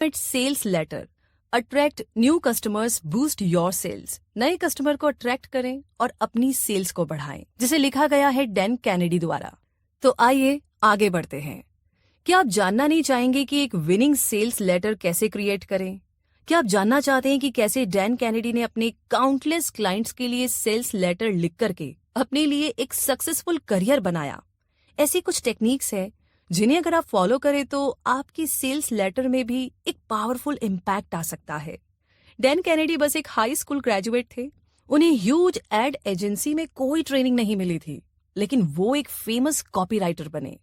Pit sales letter, attract new customers, boost your sales. नए customer को attract करें और अपनी सेल्स को बढ़ाएं, जिसे लिखा गया है डैन कैनेडी द्वारा। तो आइए आगे बढ़ते हैं। क्या आप जानना नहीं चाहेंगे कि एक विनिंग सेल्स लेटर कैसे क्रिएट करें? क्या आप जानना चाहते हैं कि कैसे डैन कैनेडी ने अपने काउंटलेस क्लाइंट्स के लिए सेल्स लेटर लिख करके अपने लिए एक सक्सेसफुल करियर बनाया? ऐसी कुछ टेक्निक्स हैं जिन्हें अगर आप फॉलो करें तो आपकी सेल्स लेटर में भी एक पावरफुल इम्पैक्ट आ सकता है। डैन कैनेडी बस एक हाई स्कूल ग्रेजुएट थे। उन्हें ह्यूज एड एजेंसी में कोई ट्रेनिंग नहीं मिली थी, लेकिन वो एक फेमस कॉपीराइटर बने।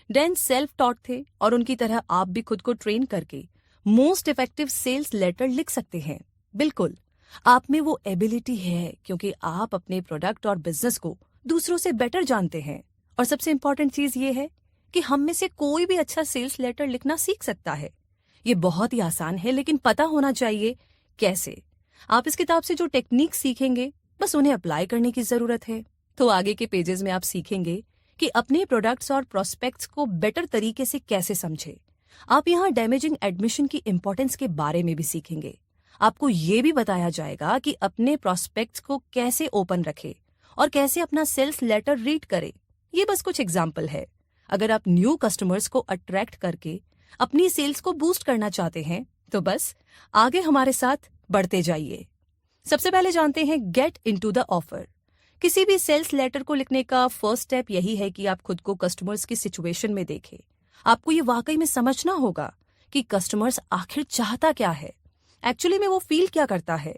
डैन सेल्फ टॉट थे और उनकी तरह आप भी खुद को ट्रेन करके मोस्ट इफेक्टिव सेल्स लेटर लिख सकते हैं। बिल्कुल, आप में वो एबिलिटी है क्योंकि आप अपने प्रोडक्ट और बिजनेस को दूसरों से बेटर जानते हैं। और सबसे इंपॉर्टेंट चीज ये है कि हम में से कोई भी अच्छा सेल्स लेटर लिखना सीख सकता है। ये बहुत ही आसान है, लेकिन पता होना चाहिए कैसे। आप इस किताब से जो टेक्निक सीखेंगे बस उन्हें अप्लाई करने की जरूरत है। तो आगे के पेजेस में आप सीखेंगे कि अपने प्रोडक्ट्स और प्रोस्पेक्ट्स को बेटर तरीके से कैसे समझे। आप यहाँ डैमेजिंग एडमिशन की इंपॉर्टेंस के बारे में भी सीखेंगे। आपको ये भी बताया जाएगा कि अपने प्रोस्पेक्ट्स को कैसे ओपन रखें और कैसे अपना सेल्स लेटर रीड करें। ये बस कुछ एग्जाम्पल है। अगर आप न्यू कस्टमर्स को अट्रैक्ट करके अपनी सेल्स को बूस्ट करना चाहते हैं तो बस आगे हमारे साथ बढ़ते जाइए। सबसे पहले जानते हैं गेट इनटू द ऑफर। किसी भी सेल्स लेटर को लिखने का फर्स्ट स्टेप यही है कि आप खुद को कस्टमर्स की सिचुएशन में देखें। आपको ये वाकई में समझना होगा कि कस्टमर्स आखिर चाहता क्या है, एक्चुअली में वो फील क्या करता है।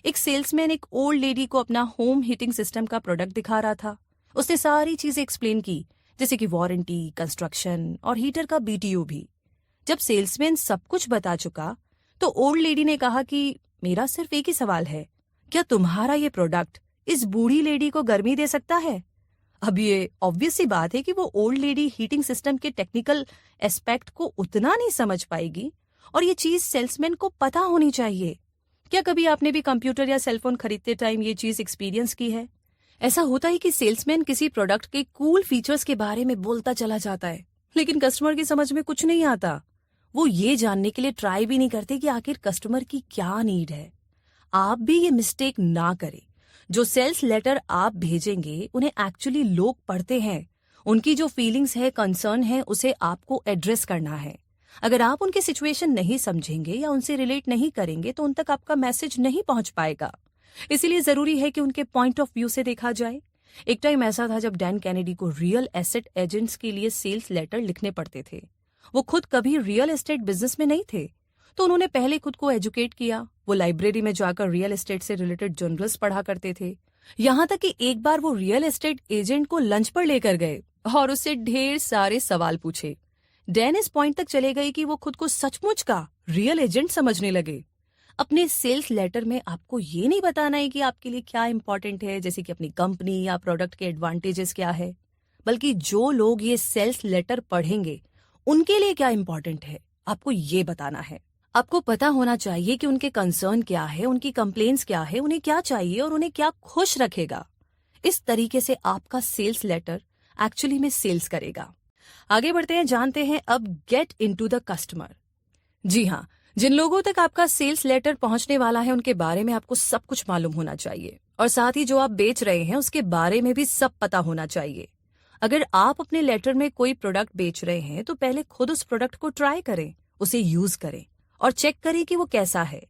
एक सेल्समैन एक ओल्ड लेडी को अपना होम हीटिंग सिस्टम का प्रोडक्ट दिखा रहा था। उसने सारी चीजें एक्सप्लेन की, जैसे कि वारंटी, कंस्ट्रक्शन और हीटर का BTU भी। जब सेल्समैन सब कुछ बता चुका तो ओल्ड लेडी ने कहा कि मेरा सिर्फ एक ही सवाल है, क्या तुम्हारा ये प्रोडक्ट इस बूढ़ी लेडी को गर्मी दे सकता है? अब ये ऑब्वियस सी बात है कि वो ओल्ड लेडी हीटिंग सिस्टम के टेक्निकल एस्पेक्ट को उतना नहीं समझ पाएगी, और ये चीज सेल्समैन को पता होनी चाहिए। क्या कभी आपने भी कंप्यूटर या सेलफोन खरीदते टाइम ये चीज एक्सपीरियंस की है? ऐसा होता है कि सेल्समैन किसी प्रोडक्ट के कूल फीचर्स के बारे में बोलता चला जाता है, लेकिन कस्टमर की समझ में कुछ नहीं आता। वो ये जानने के लिए ट्राई भी नहीं करते कि आखिर कस्टमर की क्या नीड है। आप भी ये मिस्टेक ना करें। जो सेल्स लेटर आप भेजेंगे उन्हें एक्चुअली लोग पढ़ते हैं। उनकी जो फीलिंग्स है, कंसर्न है, उसे आपको एड्रेस करना है। अगर आप उनकी सिचुएशन नहीं समझेंगे या उनसे रिलेट नहीं करेंगे तो उन तक आपका मैसेज नहीं पहुंच पाएगा। इसीलिए जरूरी है कि उनके पॉइंट ऑफ व्यू से देखा जाए। एक टाइम ऐसा था जब डैन कैनेडी को रियल एस्टेट एजेंट्स के लिए सेल्स लेटर लिखने पड़ते थे। वो खुद कभी रियल एस्टेट बिजनेस में नहीं थे, तो उन्होंने पहले खुद को एजुकेट किया। वो लाइब्रेरी में जाकर रियल एस्टेट से रिलेटेड जर्नल्स पढ़ा करते थे। यहाँ तक कि एक बार वो रियल एस्टेट एजेंट को लंच पर लेकर गए और उससे ढेर सारे सवाल पूछे। डैन इस पॉइंट तक चले गए कि वो खुद को सचमुच का रियल एजेंट समझने लगे। अपने सेल्स लेटर में आपको ये नहीं बताना है कि आपके लिए क्या इंपॉर्टेंट है, जैसे कि अपनी कंपनी या प्रोडक्ट के एडवांटेजेस क्या है, बल्कि जो लोग ये सेल्स लेटर पढ़ेंगे उनके लिए क्या इंपॉर्टेंट है, आपको ये बताना है। आपको पता होना चाहिए कि उनके कंसर्न क्या है, उनकी कंप्लेंट्स क्या है, उन्हें क्या चाहिए और उन्हें क्या खुश रखेगा। इस तरीके से आपका सेल्स लेटर एक्चुअली में सेल्स करेगा। आगे बढ़ते हैं, जानते हैं अब गेट इनटू द कस्टमर। जी हाँ, जिन लोगों तक आपका सेल्स लेटर पहुंचने वाला है उनके बारे में आपको सब कुछ मालूम होना चाहिए, और साथ ही जो आप बेच रहे हैं उसके बारे में भी सब पता होना चाहिए। अगर आप अपने लेटर में कोई प्रोडक्ट बेच रहे हैं तो पहले खुद उस प्रोडक्ट को ट्राई करें, उसे यूज करें और चेक करें कि वो कैसा है।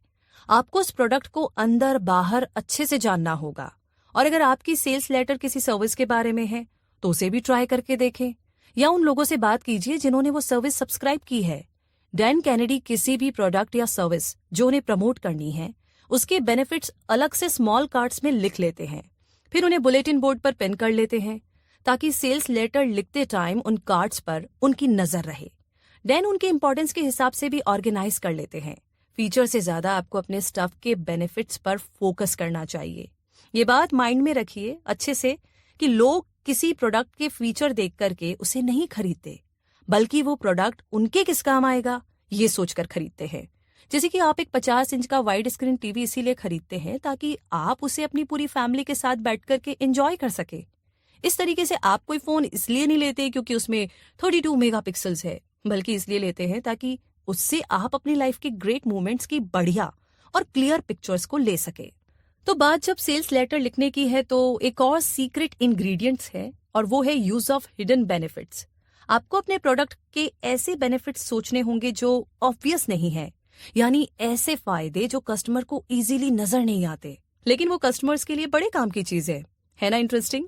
आपको उस प्रोडक्ट को अंदर बाहर अच्छे से जानना होगा। और अगर आपकी सेल्स लेटर किसी सर्विस के बारे में है तो उसे भी ट्राई करके देखें, या उन लोगों से बात कीजिए जिन्होंने वो सर्विस सब्सक्राइब की है। डैन कैनेडी किसी भी प्रोडक्ट या सर्विस जो उन्हें प्रमोट करनी है उसके बेनिफिट्स अलग से स्मॉल कार्ड्स में लिख लेते हैं, फिर उन्हें बुलेटिन बोर्ड पर पिन कर लेते हैं ताकि सेल्स लेटर लिखते टाइम उन कार्ड्स पर उनकी नजर रहे। डैन उनके इंपॉर्टेंस के हिसाब से भी ऑर्गेनाइज कर लेते हैं। फीचर से ज्यादा आपको अपने स्टफ के बेनिफिट्स पर फोकस करना चाहिए। ये बात माइंड में रखिए अच्छे से कि लोग किसी प्रोडक्ट के फीचर देख करके उसे नहीं खरीदते, बल्कि वो प्रोडक्ट उनके किस काम आएगा ये सोचकर खरीदते हैं। जैसे कि आप एक 50 इंच का वाइड स्क्रीन टीवी इसीलिए खरीदते हैं ताकि आप उसे अपनी पूरी फैमिली के साथ बैठ करके एंजॉय कर सके। इस तरीके से आप कोई फोन इसलिए नहीं लेते क्योंकि उसमें 32 मेगापिक्सल्स है, बल्कि इसलिए लेते हैं ताकि उससे आप अपनी लाइफ के ग्रेट मोमेंट्स की बढ़िया और क्लियर पिक्चर्स को ले सके। तो बात जब सेल्स लेटर लिखने की है तो एक और सीक्रेट इंग्रेडिएंट्स है और वो है यूज ऑफ हिडन बेनिफिट्स। आपको अपने प्रोडक्ट के ऐसे बेनिफिट्स सोचने होंगे जो ऑब्वियस नहीं है, यानी ऐसे फायदे जो कस्टमर को इजीली नजर नहीं आते लेकिन वो कस्टमर्स के लिए बड़े काम की चीज है ना इंटरेस्टिंग।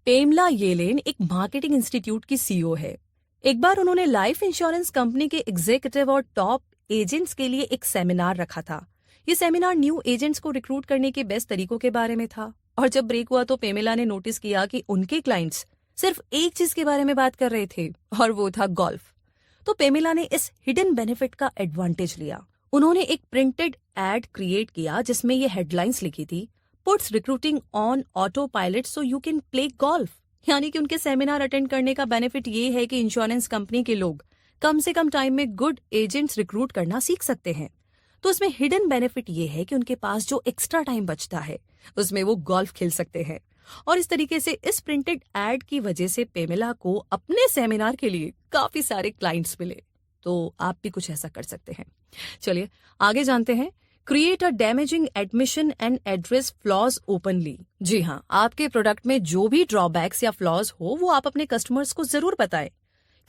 पेमला येलेन एक मार्केटिंग इंस्टीट्यूट की सीईओ है। एक बार उन्होंने लाइफ इंश्योरेंस कंपनी के एग्जीक्यूटिव और टॉप एजेंट्स के लिए एक सेमिनार रखा था। ये सेमिनार न्यू एजेंट्स को रिक्रूट करने के बेस्ट तरीकों के बारे में था और जब ब्रेक हुआ तो पेमेला ने नोटिस किया कि उनके क्लाइंट्स सिर्फ एक चीज के बारे में बात कर रहे थे और वो था गोल्फ। तो पेमेला ने इस हिडन बेनिफिट का एडवांटेज लिया। उन्होंने एक प्रिंटेड एड क्रिएट किया जिसमें ये हेडलाइंस लिखी थी, puts recruiting on auto pilot so you can play golf. यानी कि उनके सेमिनार अटेंड करने का बेनिफिट ये है कि इंश्योरेंस कंपनी के लोग कम से कम टाइम में गुड एजेंट्स रिक्रूट करना सीख सकते हैं। तो उसमें हिडन बेनिफिट ये है कि उनके पास जो एक्स्ट्रा टाइम बचता है उसमें वो गोल्फ खेल सकते हैं। और इस तरीके से इस प्रिंटेड एड की वजह से पेमेला को अपने सेमिनार के लिए काफी सारे क्लाइंट्स मिले। तो आप भी कुछ ऐसा कर सकते हैं। चलिए आगे जानते हैं। Create a damaging admission and address flaws openly. जी हाँ, आपके प्रोडक्ट में जो भी ड्रॉबैक्स या फ्लॉज हो वो आप अपने कस्टमर्स को जरूर बताएं,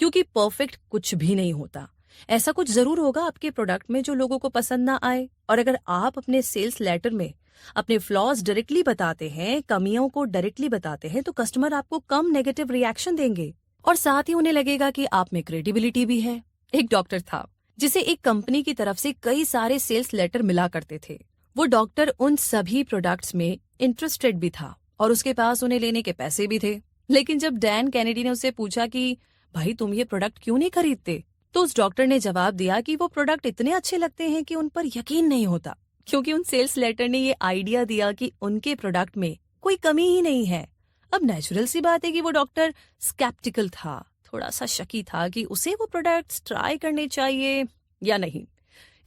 क्योंकि परफेक्ट कुछ भी नहीं होता। ऐसा कुछ जरूर होगा आपके प्रोडक्ट में जो लोगों को पसंद ना आए, और अगर आप अपने सेल्स लेटर में अपने फ्लॉज डायरेक्टली बताते हैं, कमियों को डायरेक्टली बताते हैं, तो कस्टमर आपको कम नेगेटिव रिएक्शन देंगे और साथ ही उन्हें लगेगा कि आप में क्रेडिबिलिटी भी है। एक डॉक्टर था जिसे एक कंपनी की तरफ से कई सारे सेल्स लेटर मिला करते थे। वो डॉक्टर उन सभी प्रोडक्ट्स में इंटरेस्टेड भी था और उसके पास उन्हें लेने के पैसे भी थे। लेकिन जब डैन कैनेडी ने उससे पूछा कि भाई तुम ये प्रोडक्ट क्यों नहीं खरीदते, तो उस डॉक्टर ने जवाब दिया कि वो प्रोडक्ट इतने अच्छे लगते हैं कि उन पर यकीन नहीं होता, क्योंकि उन सेल्स लेटर ने ये आइडिया दिया कि उनके प्रोडक्ट में कोई कमी ही नहीं है। अब नेचुरल सी बात है कि वो डॉक्टर स्केप्टिकल था, थोड़ा सा शकी था कि उसे वो प्रोडक्ट्स ट्राई करने चाहिए या नहीं।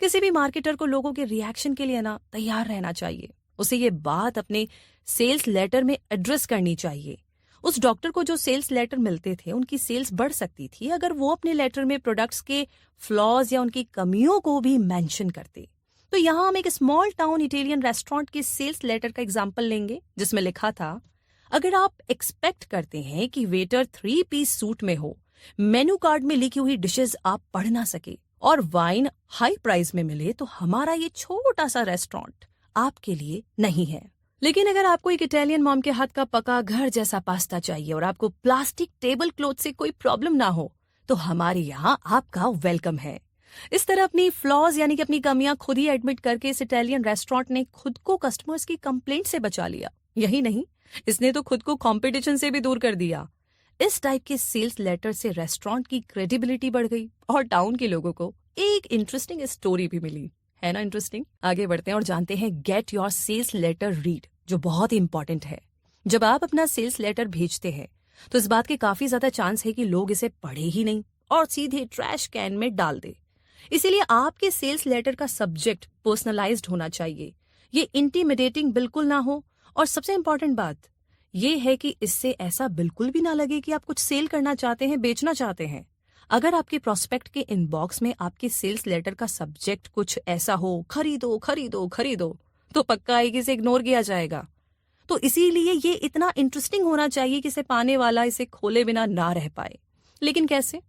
किसी भी मार्केटर को लोगों के रिएक्शन के लिए ना तैयार रहना चाहिए। उसे ये बात अपने सेल्स लेटर में एड्रेस करनी चाहिए। उस डॉक्टर को जो सेल्स लेटर मिलते थे उनकी सेल्स बढ़ सकती थी अगर वो अपने लेटर में प्रोडक्ट्स के फ्लॉज या उनकी कमियों को भी मेंशन करते। तो यहाँ हम एक स्मॉल टाउन इटालियन रेस्टोरेंट के सेल्स लेटर का एग्जाम्पल लेंगे जिसमें लिखा था, अगर आप एक्सपेक्ट करते हैं कि वेटर 3 पीस सूट में हो, मेन्यू कार्ड में लिखी हुई डिशेस आप पढ़ ना सके और वाइन हाई प्राइस में मिले, तो हमारा ये छोटा सा रेस्टोरेंट आपके लिए नहीं है। लेकिन अगर आपको एक इटालियन मॉम के हाथ का पका घर जैसा पास्ता चाहिए और आपको प्लास्टिक टेबल क्लॉथ से कोई प्रॉब्लम ना हो, तो हमारे यहाँ आपका वेलकम है। इस तरह अपनी फ्लॉज यानी कि अपनी कमियां खुद ही एडमिट करके इस इटालियन रेस्टोरेंट ने खुद को कस्टमर्स की कंप्लेंट से बचा लिया। यही नहीं, इसने तो खुद को कंपटीशन से भी दूर कर दिया। इस टाइप के सेल्स लेटर से रेस्टोरेंट की क्रेडिबिलिटी बढ़ गई और टाउन के लोगों को एक इंटरेस्टिंग स्टोरी भी मिली। है ना इंटरेस्टिंग? आगे बढ़ते हैं और जानते हैं get your sales letter read, जो बहुत ही इंपॉर्टेंट है। जब आप अपना सेल्स लेटर भेजते हैं तो इस बात के काफी ज्यादा चांस है कि लोग इसे पढ़े ही नहीं और सीधे ट्रैश कैन में डाल दे। इसीलिए आपके सेल्स लेटर का सब्जेक्ट पर्सनलाइज्ड होना चाहिए, ये इंटिमिडेटिंग बिल्कुल ना हो, और सबसे इंपॉर्टेंट बात ये है कि इससे ऐसा बिल्कुल भी ना लगे कि आप कुछ सेल करना चाहते हैं, बेचना चाहते हैं। अगर आपके प्रोस्पेक्ट के इनबॉक्स में आपके सेल्स लेटर का सब्जेक्ट कुछ ऐसा हो, खरीदो खरीदो खरीदो, तो पक्का है कि इसे इग्नोर किया जाएगा। तो इसीलिए ये इतना इंटरेस्टिंग होना चाहिए कि इसे पाने वाला इसे खोले बिना ना रह पाए। लेकिन कैसे?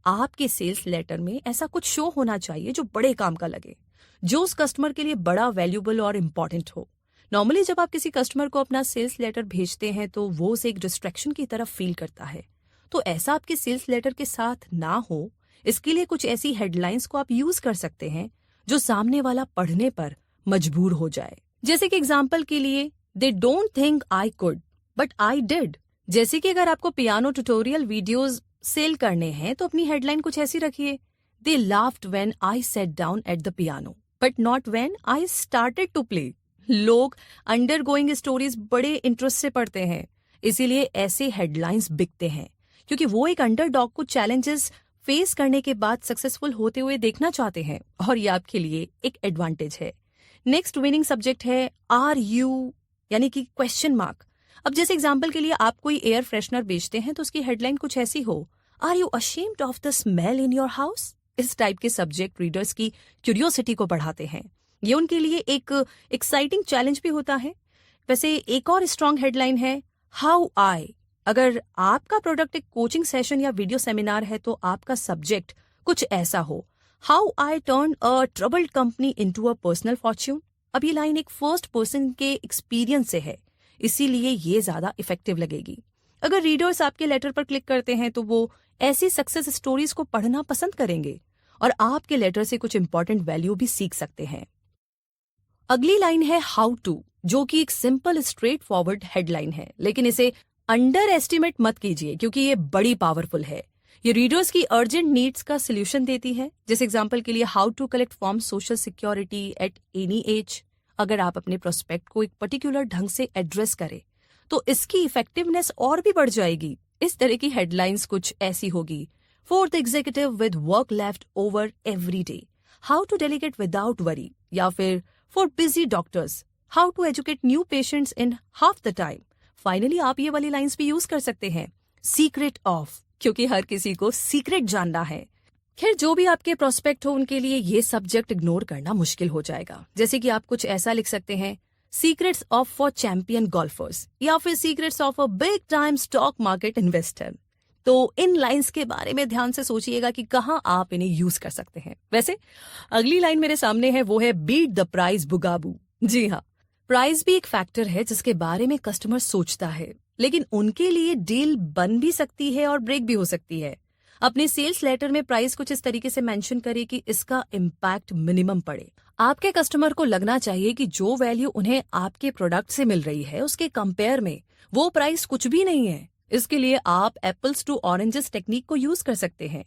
आपके सेल्स लेटर में ऐसा कुछ शो होना चाहिए जो बड़े काम का लगे, जो उस कस्टमर के लिए बड़ा वैल्यूबल और इम्पोर्टेंट हो। नॉर्मली जब आप किसी कस्टमर को अपना सेल्स लेटर भेजते हैं तो वो उसे एक डिस्ट्रैक्शन की तरफ फील करता है। तो ऐसा आपके सेल्स लेटर के साथ ना हो, इसके लिए कुछ ऐसी हेडलाइंस को आप यूज कर सकते हैं जो सामने वाला पढ़ने पर मजबूर हो जाए। जैसे कि एग्जाम्पल के लिए, they don't think I could but I did. जैसे कि अगर आपको पियानो ट्यूटोरियल वीडियोस सेल करने हैं तो अपनी हेडलाइन कुछ ऐसी रखिए, they laughed when I sat down at the piano but not when I started to play. लोग अंडरगोइंग स्टोरीज बड़े इंटरेस्ट से पढ़ते हैं, इसीलिए ऐसे हेडलाइंस बिकते हैं, क्योंकि वो एक अंडरडॉग को चैलेंजेस फेस करने के बाद सक्सेसफुल होते हुए देखना चाहते हैं, और ये आपके लिए एक एडवांटेज है। नेक्स्ट विनिंग सब्जेक्ट है आर यू, यानी कि क्वेश्चन मार्क। अब जैसे एग्जाम्पल के लिए आप कोई एयर फ्रेशनर बेचते हैं तो उसकी हेडलाइन कुछ ऐसी हो, are you ashamed of the smell in your house. इस टाइप के सब्जेक्ट रीडर्स की क्यूरियोसिटी को बढ़ाते हैं। ये उनके लिए एक एक्साइटिंग चैलेंज भी होता है। वैसे एक और स्ट्रॉन्ग हेडलाइन है हाउ आई। अगर आपका प्रोडक्ट एक कोचिंग सेशन या वीडियो सेमिनार है तो आपका सब्जेक्ट कुछ ऐसा हो, how I turn a troubled company into a personal Fortune. अब ये लाइन एक फर्स्ट पर्सन के एक्सपीरियंस से है, इसीलिए ये ज्यादा इफेक्टिव लगेगी। अगर रीडर्स आपके लेटर पर क्लिक करते हैं तो वो ऐसी सक्सेस स्टोरीज को पढ़ना पसंद करेंगे और आपके लेटर से कुछ इंपॉर्टेंट वैल्यू भी सीख सकते हैं। अगली लाइन है हाउ टू, जो कि एक सिंपल स्ट्रेट फॉरवर्ड हेडलाइन है, लेकिन इसे अंडर एस्टिमेट मत कीजिए क्योंकि ये बड़ी पावरफुल है। ये रीडर्स की अर्जेंट नीड्स का सोल्यूशन देती है। जैसे एग्जांपल के लिए how to collect form social security at any age. अगर आप अपने प्रोस्पेक्ट को एक पर्टिकुलर ढंग से एड्रेस करें तो इसकी इफेक्टिवनेस और भी बढ़ जाएगी। इस तरह की हेडलाइंस कुछ ऐसी होगी, for the executive with work left over every day, how to delegate without worry, या फिर for busy doctors, how to educate new patients in half the time. Finally आप ये वाली लाइंस भी यूज कर सकते हैं, सीक्रेट ऑफ, क्योंकि हर किसी को सीक्रेट जानना है। खैर, जो भी आपके प्रोस्पेक्ट हो उनके लिए ये सब्जेक्ट इग्नोर करना मुश्किल हो जाएगा। जैसे कि आप कुछ ऐसा लिख सकते हैं, secrets of for champion golfer's, या फिर secrets of a big time stock market investor. तो इन लाइंस के बारे में ध्यान से सोचिएगा कि कहां आप इन्हें यूज कर सकते हैं। वैसे अगली लाइन मेरे सामने है, वो है बीट द प्राइस बुगाबू। जी हाँ, प्राइस भी एक फैक्टर है जिसके बारे में कस्टमर सोचता है, लेकिन उनके लिए डील बन भी सकती है और ब्रेक भी हो सकती है। अपने सेल्स लेटर में प्राइस कुछ इस तरीके से मेंशन करें कि इसका इम्पैक्ट मिनिमम पड़े। आपके कस्टमर को लगना चाहिए कि जो वैल्यू उन्हें आपके प्रोडक्ट से मिल रही है उसके कंपेयर में वो प्राइस कुछ भी नहीं है। इसके लिए आप एप्पल्स टू ऑरेंजेस टेक्निक को यूज कर सकते हैं।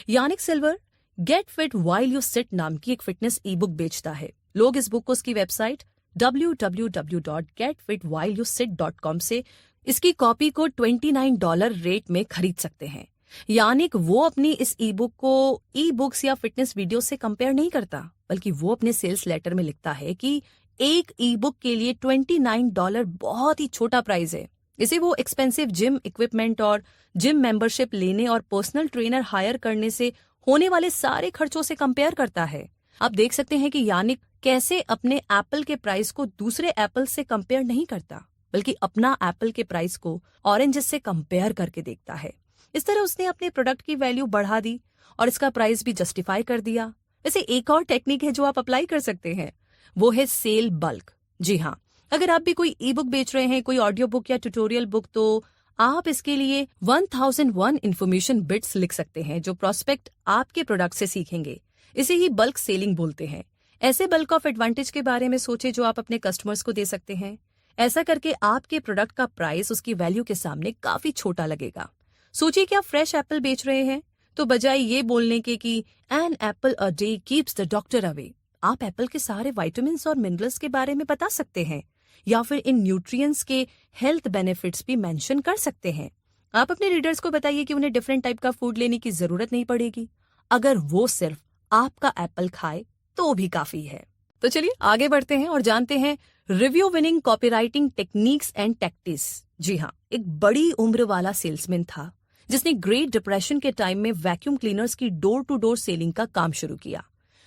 यानिक silver get fit while you sit नाम की एक फिटनेस ई बुक बेचता है। लोग इस बुक को उसकी वेबसाइट www.getfitwhileyousit.com से इसकी कॉपी को $29 रेट में खरीद सकते हैं। यानिक वो अपनी इस ई बुक को ई बुक्स या फिटनेस वीडियो से कंपेयर नहीं करता, बल्कि वो अपने सेल्स लेटर में लिखता है कि एक ई बुक के लिए $29 बहुत ही छोटा प्राइस है। इसे वो एक्सपेंसिव जिम इक्विपमेंट और जिम मेंबरशिप लेने और पर्सनल ट्रेनर हायर करने से होने वाले सारे खर्चों से कंपेयर करता है। आप देख सकते हैं कि यानिक कैसे अपने एप्पल के प्राइस को दूसरे एप्पल से कंपेयर नहीं करता, बल्कि अपना एप्पल के प्राइस को ऑरेंजेस से कंपेयर करके देखता है। इस तरह उसने अपने प्रोडक्ट की वैल्यू बढ़ा दी और इसका प्राइस भी जस्टिफाई कर दिया। वैसे एक और टेक्निक है जो आप अप्लाई कर सकते हैं, वो है सेल बल्क। जी हाँ, अगर आप भी कोई ई बुक बेच रहे हैं, कोई ऑडियो बुक या ट्यूटोरियल बुक, तो आप इसके लिए 1001 इन्फॉर्मेशन बिट्स लिख सकते हैं जो प्रोस्पेक्ट आपके प्रोडक्ट से सीखेंगे। इसे ही बल्क सेलिंग बोलते हैं। ऐसे बल्क ऑफ एडवांटेज के बारे में सोचे जो आप अपने कस्टमर्स को दे सकते हैं। ऐसा करके आपके प्रोडक्ट का प्राइस उसकी वैल्यू के सामने काफी छोटा लगेगा। सोचिए कि आप फ्रेश एप्पल बेच रहे हैं, तो बजाय ये बोलने के कि an apple a day keeps the doctor away, आप एप्पल के सारे विटामिन्स और मिनरल्स के बारे में बता सकते हैं, या फिर इन न्यूट्रिएंट्स के हेल्थ बेनिफिट्स भी मेंशन कर सकते हैं। आप अपने रीडर्स को बताइए कि उन्हें डिफरेंट टाइप का फूड लेने की जरूरत नहीं पड़ेगी। अगर वो सिर्फ आपका एप्पल खाए तो भी काफी है। तो चलिए आगे बढ़ते हैं और जानते हैं review winning copywriting techniques and tactics. जी हाँ, एक बड़ी उम्र वाला सेल्समैन था जिसने ग्रेट डिप्रेशन के टाइम में वैक्यूम क्लीनर्स की डोर टू डोर सेलिंग का काम शुरू किया।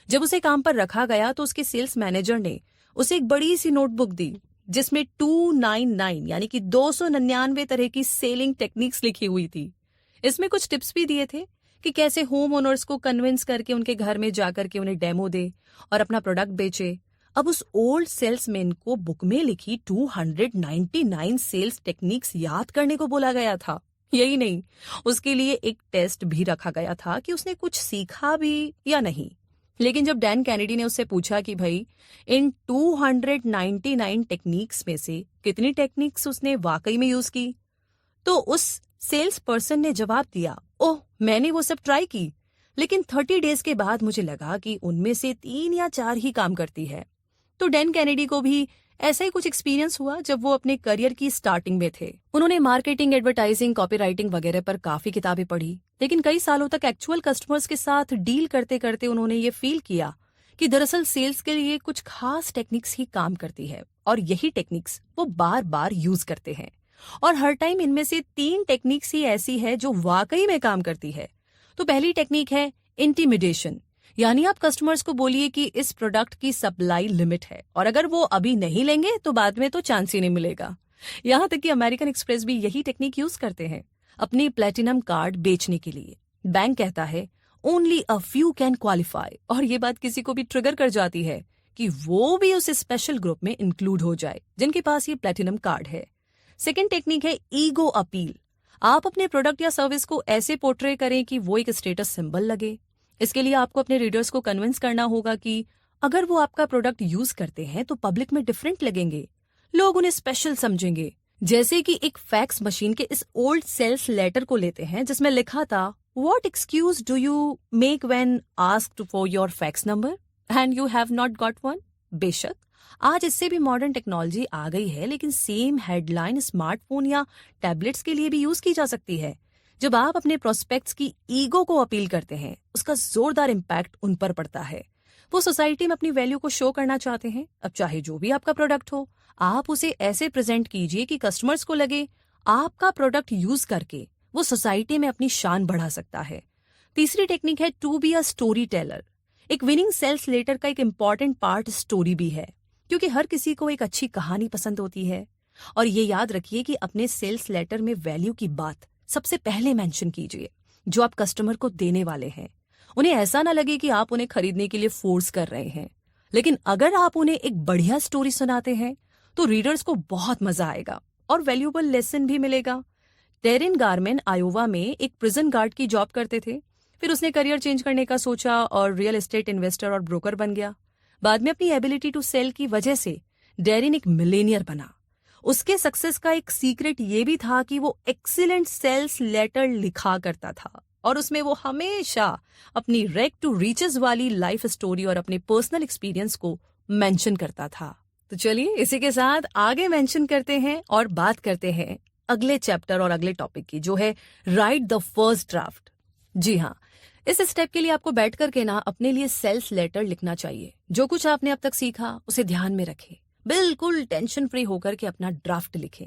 जब उसे काम पर रखा गया तो उसके सेल्स मैनेजर ने उसे एक बड़ी सी नोटबुक दी जिसमें 299 यानी कि 299 तरह की सेलिंग टेक्निक्स लिखी हुई थी। इसमें कुछ टिप्स भी दिए थे कि कैसे होम ओनर्स को कन्विंस करके उनके घर में जाकर के उन्हें डेमो दे और अपना प्रोडक्ट बेचे। अब उस ओल्ड सेल्समैन को बुक में लिखी 299 सेल्स टेक्निक्स याद करने को बोला गया था। यही नहीं, उसके लिए एक टेस्ट भी रखा गया था कि उसने कुछ सीखा भी या नहीं। लेकिन जब डैन कैनेडी ने उससे पूछा कि भाई इन 299 टेक्निक्स में से कितनी टेक्निक्स उसने वाकई में यूज की, तो उस सेल्स पर्सन ने जवाब दिया, ओह मैंने वो सब ट्राई की, लेकिन 30 डेज के बाद मुझे लगा कि उनमें से 3 या 4 ही काम करती है। तो डैन कैनेडी को भी ऐसा ही कुछ एक्सपीरियंस हुआ जब वो अपने करियर की स्टार्टिंग में थे। उन्होंने मार्केटिंग, एडवर्टाइजिंग, कॉपीराइटिंग वगैरह पर काफी किताबें पढ़ी, लेकिन कई सालों तक एक्चुअल कस्टमर्स के साथ डील करते करते उन्होंने ये फील किया कि दरअसल सेल्स के लिए कुछ खास टेक्निक्स ही काम करती है और यही टेक्निक्स वो बार बार यूज करते हैं। और हर टाइम इनमें से 3 टेक्निक्स ही ऐसी है जो वाकई में काम करती है। तो पहली टेक्निक है इंटिमिडेशन, यानी आप कस्टमर्स को बोलिए कि इस प्रोडक्ट की सप्लाई लिमिट है और अगर वो अभी नहीं लेंगे तो बाद में तो चांस ही नहीं मिलेगा। यहाँ तक कि अमेरिकन एक्सप्रेस भी यही टेक्निक यूज करते हैं अपनी प्लेटिनम कार्ड बेचने के लिए। बैंक कहता है only a few can qualify, और ये बात किसी को भी ट्रिगर कर जाती है कि वो भी उस स्पेशल ग्रुप में इंक्लूड हो जाए जिनके पास ये प्लेटिनम कार्ड है। सेकेंड टेक्निक है ईगो अपील। आप अपने प्रोडक्ट या सर्विस को ऐसे पोर्ट्रे करें कि वो एक स्टेटस सिंबल लगे। इसके लिए आपको अपने रीडर्स को कन्विंस करना होगा कि अगर वो आपका प्रोडक्ट यूज करते हैं तो पब्लिक में डिफरेंट लगेंगे, लोग उन्हें स्पेशल समझेंगे। जैसे कि एक फैक्स मशीन के इस ओल्ड सेल्स लेटर को लेते हैं जिसमें लिखा था what excuse do you make when asked for your fax number and you have not got one. बेशक आज इससे भी मॉडर्न टेक्नोलॉजी आ गई है, लेकिन सेम हेडलाइन स्मार्टफोन या टैबलेट्स के लिए भी यूज की जा सकती है। जब आप अपने प्रोस्पेक्ट्स की ईगो को अपील करते हैं उसका जोरदार इम्पैक्ट उन पर पड़ता है। वो सोसाइटी में अपनी वैल्यू को शो करना चाहते हैं। अब चाहे जो भी आपका प्रोडक्ट हो, आप उसे ऐसे प्रेजेंट कीजिए कि कस्टमर्स को लगे आपका प्रोडक्ट यूज करके वो सोसाइटी में अपनी शान बढ़ा सकता है। तीसरी टेक्निक है to be a story teller. एक विनिंग सेल्स लेटर का एक इंपॉर्टेंट पार्ट स्टोरी भी है, क्योंकि हर किसी को एक अच्छी कहानी पसंद होती है। और ये याद रखिए कि अपने सेल्स लेटर में वैल्यू की बात सबसे पहले मेंशन कीजिए जो आप कस्टमर को देने वाले हैं। उन्हें ऐसा ना लगे कि आप उन्हें खरीदने के लिए फोर्स कर रहे हैं। लेकिन अगर आप उन्हें एक बढ़िया स्टोरी सुनाते हैं तो रीडर्स को बहुत मजा आएगा और वैल्यूएबल लेसन भी मिलेगा। टेरिन गारमैन आयोवा में एक प्रिजन गार्ड की जॉब करते थे। फिर उसने करियर चेंज करने का सोचा और रियल एस्टेट इन्वेस्टर और ब्रोकर बन गया। बाद में अपनी एबिलिटी टू सेल की वजह से डेरिन एक मिलेनियर बना। उसके सक्सेस का एक सीक्रेट ये भी था कि वो एक्सीलेंट सेल्स लेटर लिखा करता था और उसमें वो हमेशा अपनी रैग टू रीचेस वाली लाइफ स्टोरी और अपने पर्सनल एक्सपीरियंस को मेंशन करता था। तो चलिए इसी के साथ आगे मेंशन करते हैं और बात करते हैं अगले चैप्टर और अगले टॉपिक की, जो है राइट द फर्स्ट ड्राफ्ट। जी हाँ, इस स्टेप के लिए आपको बैठ करके ना अपने लिए सेल्स लेटर लिखना चाहिए। जो कुछ आपने अब तक सीखा उसे ध्यान में रखें, बिल्कुल टेंशन फ्री होकर के अपना ड्राफ्ट लिखें।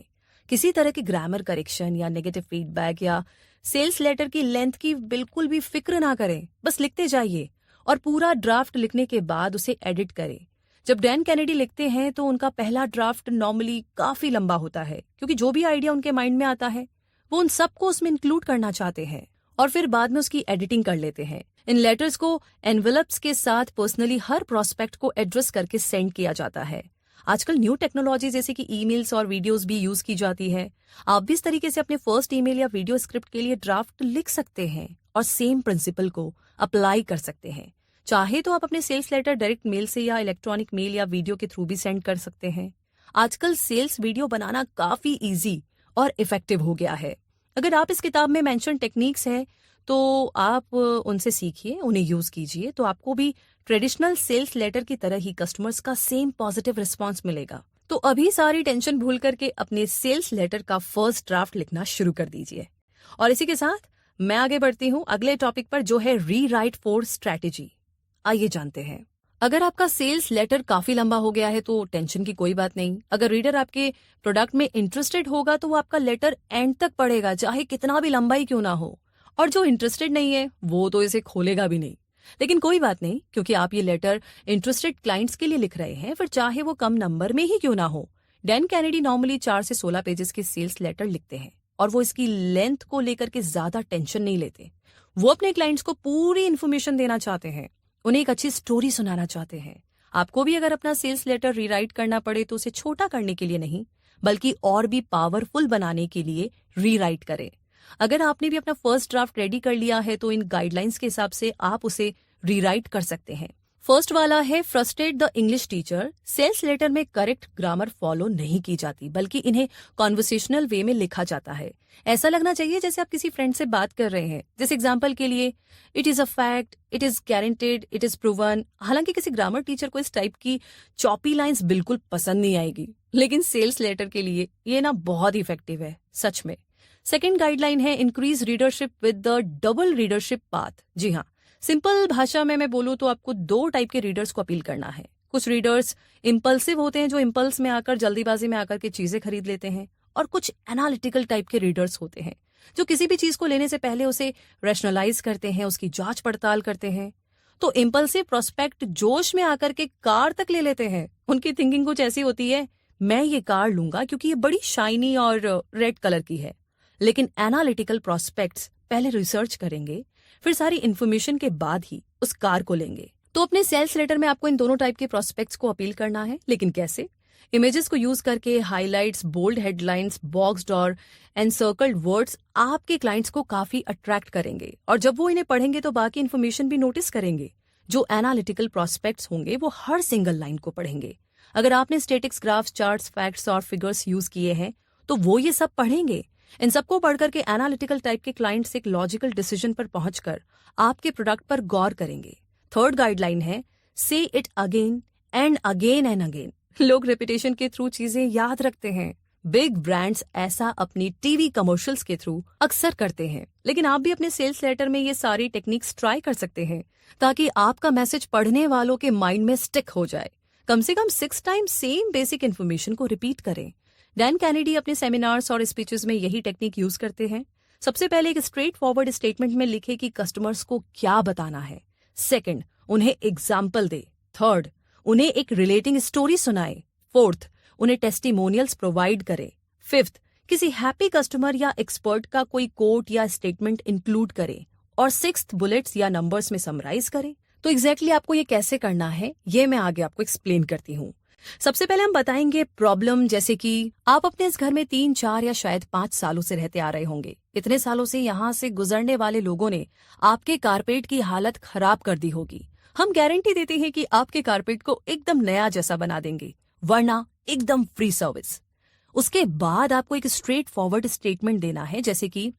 किसी तरह की ग्रामर करेक्शन या नेगेटिव फीडबैक या सेल्स लेटर की लेंथ की बिल्कुल भी फिक्र ना करें, बस लिखते जाइए और पूरा ड्राफ्ट लिखने के बाद उसे एडिट करें। जब डैन कैनेडी लिखते हैं तो उनका पहला ड्राफ्ट नॉर्मली काफी लंबा होता है, क्योंकि जो भी आइडिया उनके माइंड में आता है वो उन सबको उसमें इंक्लूड करना चाहते हैं और फिर बाद में उसकी एडिटिंग कर लेते हैं। इन लेटर्स को एनवेलप्स के साथ पर्सनली हर प्रोस्पेक्ट को एड्रेस करके सेंड किया जाता है। आजकल न्यू टेक्नोलॉजी जैसे कि ईमेल्स और वीडियोस भी यूज की जाती है। आप भी इस तरीके से अपने फर्स्ट ईमेल या वीडियो स्क्रिप्ट के लिए ड्राफ्ट लिख सकते हैं और सेम प्रिंसिपल को अप्लाई कर सकते हैं। चाहे तो आप अपने सेल्स लेटर डायरेक्ट मेल से या इलेक्ट्रॉनिक मेल या वीडियो के थ्रू भी सेंड कर सकते हैं। आजकल सेल्स वीडियो बनाना काफी इजी और इफेक्टिव हो गया है। अगर आप इस किताब में मेंशन टेक्निक्स हैं तो आप उनसे सीखिए, उन्हें यूज कीजिए, तो आपको भी ट्रेडिशनल सेल्स लेटर की तरह ही कस्टमर्स का सेम पॉजिटिव रिस्पांस मिलेगा। तो अभी सारी टेंशन भूल करके अपने सेल्स लेटर का फर्स्ट ड्राफ्ट लिखना शुरू कर दीजिए। और इसी के साथ मैं आगे बढ़ती हूँ अगले टॉपिक पर, जो है रीराइट फॉर स्ट्रैटेजी। आइए जानते हैं। अगर आपका सेल्स लेटर काफी लंबा हो गया है तो टेंशन की कोई बात नहीं। अगर रीडर आपके प्रोडक्ट में इंटरेस्टेड होगा तो वो आपका लेटर एंड तक पढ़ेगा, चाहे कितना भी लंबा ही क्यों ना हो। और जो इंटरेस्टेड नहीं है वो तो इसे खोलेगा भी नहीं। लेकिन कोई बात नहीं, क्योंकि आप ये लेटर इंटरेस्टेड क्लाइंट्स के लिए लिख रहे हैं, फिर चाहे वो कम नंबर में ही क्यों ना हो। डैन कैनेडी नॉर्मली 4 से 16 पेजेस के सेल्स लेटर लिखते हैं और वो इसकी लेंथ को लेकर के ज्यादा टेंशन नहीं लेते। वो अपने क्लाइंट्स को पूरी इन्फॉर्मेशन देना चाहते हैं, उन्हें एक अच्छी स्टोरी सुनाना चाहते हैं। आपको भी अगर अपना सेल्स लेटर रीराइट करना पड़े तो उसे छोटा करने के लिए नहीं, बल्कि और भी पावरफुल बनाने के लिए रीराइट करें। अगर आपने भी अपना फर्स्ट ड्राफ्ट रेडी कर लिया है तो इन गाइडलाइंस के हिसाब से आप उसे रीराइट कर सकते हैं। फर्स्ट वाला है frustrate the English teacher. Sales letter में करेक्ट ग्रामर फॉलो नहीं की जाती, बल्कि इन्हें कॉन्वर्सेशनल वे में लिखा जाता है। ऐसा लगना चाहिए जैसे आप किसी फ्रेंड से बात कर रहे हैं। जैसे एग्जांपल के लिए, it is a fact, it is guaranteed, it is proven. हालांकि किसी ग्रामर टीचर को इस टाइप की चॉपी लाइंस बिल्कुल पसंद नहीं आएगी, लेकिन सेल्स लेटर के लिए ये ना बहुत इफेक्टिव है सच में। सेकेंड गाइडलाइन है increase readership with the double readership path. जी हाँ, सिंपल भाषा में मैं बोलूँ तो आपको 2 टाइप के रीडर्स को अपील करना है। कुछ रीडर्स इम्पल्सिव होते हैं, जो इम्पल्स में आकर जल्दीबाजी में आकर के चीजें खरीद लेते हैं, और कुछ एनालिटिकल टाइप के रीडर्स होते हैं जो किसी भी चीज को लेने से पहले उसे रैशनलाइज करते हैं, उसकी जांच पड़ताल करते हैं। तो इम्पल्सिव प्रोस्पेक्ट जोश में आकर के कार तक ले लेते हैं। उनकी थिंकिंग कुछ ऐसी होती है, मैं ये कार लूंगा क्योंकि ये बड़ी शाइनी और रेड कलर की है। लेकिन एनालिटिकल प्रोस्पेक्ट्स पहले रिसर्च करेंगे, फिर सारी इंफॉर्मेशन के बाद ही उस कार को लेंगे। तो अपने सेल्स लेटर में आपको इन दोनों टाइप के प्रोस्पेक्ट्स को अपील करना है, लेकिन कैसे? इमेजेस को यूज करके हाइलाइट्स, बोल्ड हेडलाइंस, बॉक्स्ड और एनसर्कल्ड वर्ड्स आपके क्लाइंट्स को काफी अट्रैक्ट करेंगे, और जब वो इन्हें पढ़ेंगे तो बाकी इन्फॉर्मेशन भी नोटिस करेंगे। जो एनालिटिकल प्रोस्पेक्ट्स होंगे वो हर सिंगल लाइन को पढ़ेंगे। अगर आपने स्टेटिक्स, ग्राफ्स, चार्ट्स, फैक्ट्स और फिगर्स यूज किए हैं तो वो ये सब पढ़ेंगे। इन सबको पढ़कर के एनालिटिकल टाइप के क्लाइंट्स एक लॉजिकल डिसीजन पर पहुंचकर आपके प्रोडक्ट पर गौर करेंगे। थर्ड गाइडलाइन है, से it again and again and again. लोग रेपिटेशन के थ्रू चीजें याद रखते हैं। बिग ब्रांड्स ऐसा अपनी टीवी कमर्शियल्स के थ्रू अक्सर करते हैं, लेकिन आप भी अपने सेल्स लेटर में ये सारी टेक्निक्स ट्राई कर सकते हैं ताकि आपका मैसेज पढ़ने वालों के माइंड में स्टिक हो जाए। कम से कम 6 टाइम्स सेम बेसिक इन्फॉर्मेशन को रिपीट करें। डैन कैनेडी अपने सेमिनार्स और स्पीचेस में यही टेक्निक यूज करते हैं। सबसे पहले एक स्ट्रेट फॉरवर्ड स्टेटमेंट में लिखे कि कस्टमर्स को क्या बताना है। सेकंड, उन्हें एग्जाम्पल दे। थर्ड, उन्हें एक रिलेटिंग स्टोरी सुनाए। फोर्थ, उन्हें टेस्टिमोनियल्स प्रोवाइड करे। फिफ्थ, किसी हैप्पी कस्टमर या एक्सपर्ट का कोई कोट या स्टेटमेंट इंक्लूड करे। और सिक्स्थ, बुलेट्स या नंबर्स में समराइज करे। तो एग्जैक्टली आपको ये कैसे करना है ये मैं आगे आपको एक्सप्लेन करती हूँ। सबसे पहले हम बताएंगे प्रॉब्लम, जैसे कि आप अपने इस घर में 3, 4 या शायद 5 सालों से रहते आ रहे होंगे। इतने सालों से यहाँ से गुजरने वाले लोगों ने आपके कारपेट की हालत खराब कर दी होगी। हम गारंटी देते हैं कि आपके कारपेट को एकदम नया जैसा बना देंगे, वरना एकदम फ्री सर्विस। उसके बाद आपको एक स्ट्रेट फॉरवर्ड स्टेटमेंट देना है, जैसे कि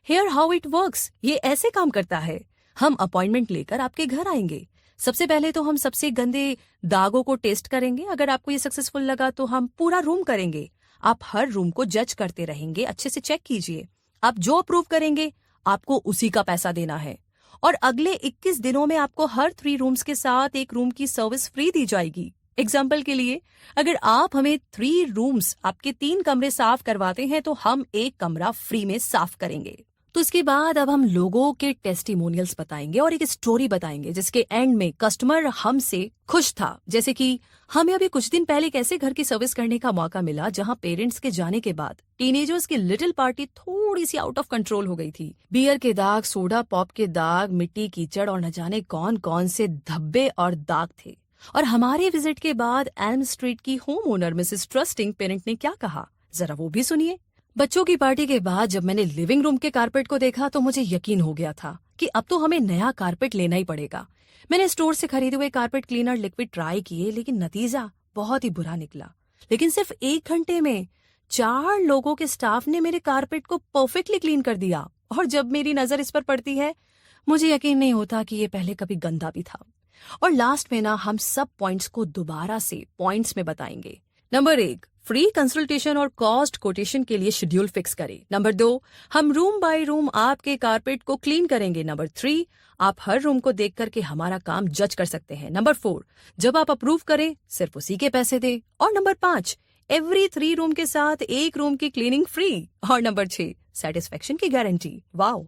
हियर हाउ इट वर्क्स, ये ऐसे काम करता है। हम अपॉइंटमेंट लेकर आपके घर आएंगे। सबसे पहले तो हम सबसे गंदे दागों को टेस्ट करेंगे। अगर आपको ये सक्सेसफुल लगा तो हम पूरा रूम करेंगे। आप हर रूम को जज करते रहेंगे, अच्छे से चेक कीजिए। आप जो अप्रूव करेंगे आपको उसी का पैसा देना है। और अगले 21 दिनों में आपको हर 3 रूम्स के साथ एक रूम की सर्विस फ्री दी जाएगी। एग्जाम्पल के लिए, अगर आप हमें 3 रूम्स, आपके 3 कमरे साफ करवाते हैं तो हम 1 कमरा फ्री में साफ करेंगे। तो इसके बाद अब हम लोगों के टेस्टिमोनियल्स बताएंगे और एक स्टोरी बताएंगे जिसके एंड में कस्टमर हमसे खुश था। जैसे कि हमें अभी कुछ दिन पहले कैसे घर की सर्विस करने का मौका मिला, जहां पेरेंट्स के जाने के बाद टीनेजर्स की लिटिल पार्टी थोड़ी सी आउट ऑफ कंट्रोल हो गई थी। बियर के दाग, सोडा पॉप के दाग, मिट्टी, कीचड़ और न जाने कौन कौन से धब्बे और दाग थे। और हमारे विजिट के बाद एल्म स्ट्रीट की home owner misses trusting parent ने क्या कहा, जरा वो भी सुनिए। बच्चों की पार्टी के बाद जब मैंने लिविंग रूम के कारपेट को देखा तो मुझे यकीन हो गया था कि अब तो हमें नया कारपेट लेना ही पड़ेगा। मैंने स्टोर से खरीदे हुए कारपेट क्लीनर लिक्विड ट्राई किए, लेकिन नतीजा बहुत ही बुरा निकला। लेकिन सिर्फ 1 घंटे में 4 लोगों के स्टाफ ने मेरे कारपेट को परफेक्टली क्लीन कर दिया। और जब मेरी नजर इस पर पड़ती है मुझे यकीन नहीं होता कि ये पहले कभी गंदा भी था। और लास्ट में ना हम सब पॉइंट्स को दोबारा से पॉइंट्स में बताएंगे। नंबर 1, फ्री कंसल्टेशन और कॉस्ट कोटेशन के लिए शेड्यूल फिक्स करें। नंबर 2, हम रूम बाय रूम आपके कारपेट को क्लीन करेंगे। नंबर 3, आप हर रूम को देख करके हमारा काम जज कर सकते हैं। नंबर 4, जब आप अप्रूव करें सिर्फ उसी के पैसे दें। और नंबर 5, एवरी 3 रूम के साथ 1 रूम की क्लीनिंग फ्री। और नंबर 6, सेटिस्फेक्शन की गारंटी। वाओ,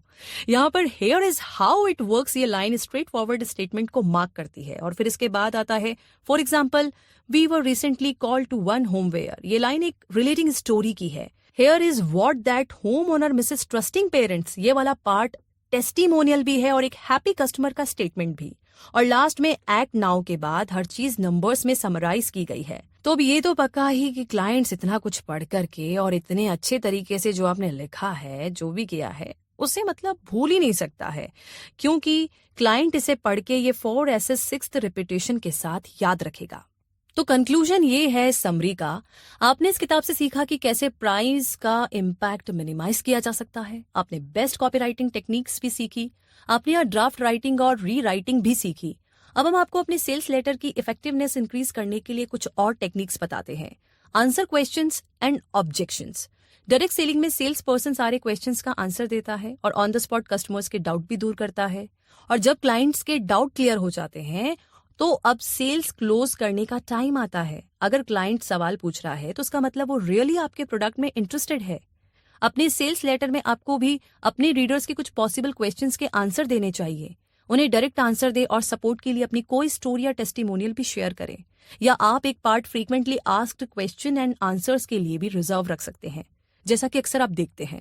यहाँ पर here is how it works ये लाइन स्ट्रेट फॉरवर्ड स्टेटमेंट को मार्क करती है। और फिर इसके बाद आता है, for example, we were recently call to one home where. ये लाइन एक रिलेटिंग स्टोरी की है। Here is what that home owner misses trusting parents, ये वाला पार्ट टेस्टिमोनियल भी है और एक हैप्पी कस्टमर का स्टेटमेंट भी। और लास्ट में एक्ट नाउ के बाद हर चीज नंबर्स में समराइज की गई है। तो अब ये तो पक्का ही कि क्लाइंट्स इतना कुछ पढ़ करके और इतने अच्छे तरीके से जो आपने लिखा है, जो भी किया है, उसे मतलब भूल ही नहीं सकता है, क्योंकि क्लाइंट इसे पढ़ के ये 4SS 6th रिपीटेशन के साथ याद रखेगा। तो कंक्लूजन ये है समरी का, आपने इस किताब से सीखा कि कैसे प्राइस का इम्पैक्ट मिनिमाइज किया जा सकता है। आपने बेस्ट कॉपीराइटिंग टेक्निक्स भी सीखी। आपने यहाँ ड्राफ्ट राइटिंग और री राइटिंग भी सीखी। अब हम आपको अपने सेल्स लेटर की इफेक्टिवनेस इंक्रीज करने के लिए कुछ और टेक्निक्स बताते हैं। Answer questions and objections. Direct selling में सेल्स पर्सन सारे क्वेश्चंस का आंसर देता है और ऑन द स्पॉट कस्टमर्स के डाउट भी दूर करता है। और जब क्लाइंट्स के डाउट क्लियर हो जाते हैं तो अब सेल्स क्लोज करने का टाइम आता है। अगर क्लाइंट सवाल पूछ रहा है तो उसका मतलब वो रियली आपके प्रोडक्ट में इंटरेस्टेड है। अपने सेल्स लेटर में आपको भी अपने रीडर्स के कुछ पॉसिबल क्वेश्चंस के आंसर देने चाहिए। उन्हें डायरेक्ट आंसर दे और सपोर्ट के लिए अपनी कोई स्टोरी या टेस्टिमोनियल भी शेयर करें, या आप एक part frequently asked question and answers के लिए भी रिजर्व रख सकते हैं, जैसा कि अक्सर आप देखते हैं।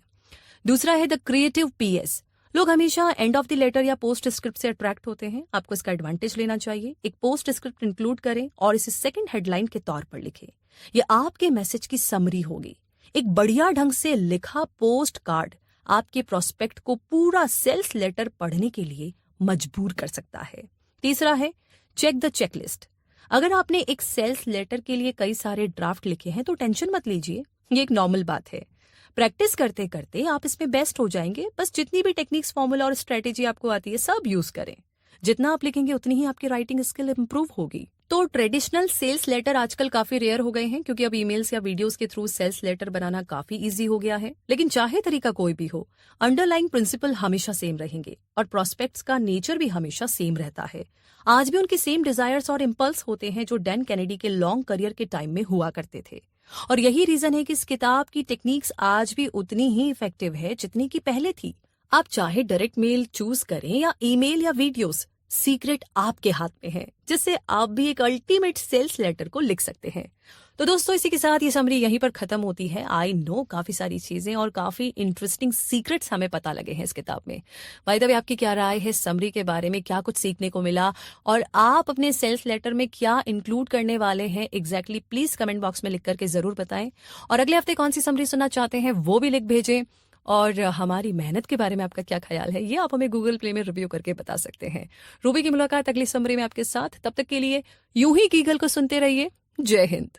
दूसरा है द क्रिएटिव पीएस। लोग हमेशा एंड ऑफ द लेटर या पोस्ट स्क्रिप्ट से अट्रैक्ट होते हैं। आपको इसका एडवांटेज लेना चाहिए। एक पोस्ट स्क्रिप्ट इंक्लूड करें और इसे सेकंड हेडलाइन के तौर पर लिखें। यह आपके मैसेज की समरी होगी। एक बढ़िया ढंग से लिखा पोस्ट कार्ड आपके प्रोस्पेक्ट को पूरा सेल्स लेटर पढ़ने के लिए मजबूर कर सकता है। तीसरा है चेक द चेकलिस्ट। अगर आपने एक सेल्स लेटर के लिए कई सारे ड्राफ्ट लिखे हैं तो टेंशन मत लीजिए, ये एक नॉर्मल बात है। प्रैक्टिस करते करते आप इसमें बेस्ट हो जाएंगे। बस जितनी भी टेक्निक्स, फॉर्मूला और स्ट्रेटेजी आपको आती है सब यूज करें। जितना आप लिखेंगे उतनी ही आपकी राइटिंग स्किल इंप्रूव होगी। तो ट्रेडिशनल सेल्स लेटर आजकल काफी रेयर हो गए हैं, क्योंकि अब ईमेल्स या वीडियोस के थ्रू सेल्स लेटर बनाना काफी इजी हो गया है। लेकिन चाहे तरीका कोई भी हो, अंडरलाइंग प्रिंसिपल हमेशा सेम रहेंगे और प्रोस्पेक्ट्स का नेचर भी हमेशा सेम रहता है। आज भी उनके सेम डिजायर्स और इम्पल्स होते हैं जो डैन कैनेडी के लॉन्ग करियर के टाइम में हुआ करते थे। और यही रीजन है कि इस किताब की टेक्निक्स आज भी उतनी ही इफेक्टिव है जितनी की पहले थी। आप चाहे डायरेक्ट मेल चूज करें या ईमेल या वीडियोस, सीक्रेट आपके हाथ में है, जिससे आप भी एक अल्टीमेट सेल्स लेटर को लिख सकते हैं। तो दोस्तों, इसी के साथ ये समरी यहीं पर खत्म होती है। आई नो काफी सारी चीजें और काफी इंटरेस्टिंग सीक्रेट्स हमें पता लगे हैं इस किताब में। बाय द वे, आपकी क्या राय है समरी के बारे में? क्या कुछ सीखने को मिला और आप अपने सेल्स लेटर में क्या इंक्लूड करने वाले हैं एग्जैक्टली? प्लीज कमेंट बॉक्स में लिख करके जरूर बताएं। और अगले हफ्ते कौन सी समरी सुनना चाहते हैं वो भी लिख भेजें। और हमारी मेहनत के बारे में आपका क्या ख्याल है, ये आप हमें गूगल प्ले में रिव्यू करके बता सकते हैं। रूबी की मुलाकात अगली समरी में आपके साथ। तब तक के लिए यूं ही गीगल को सुनते रहिए। जय हिंद।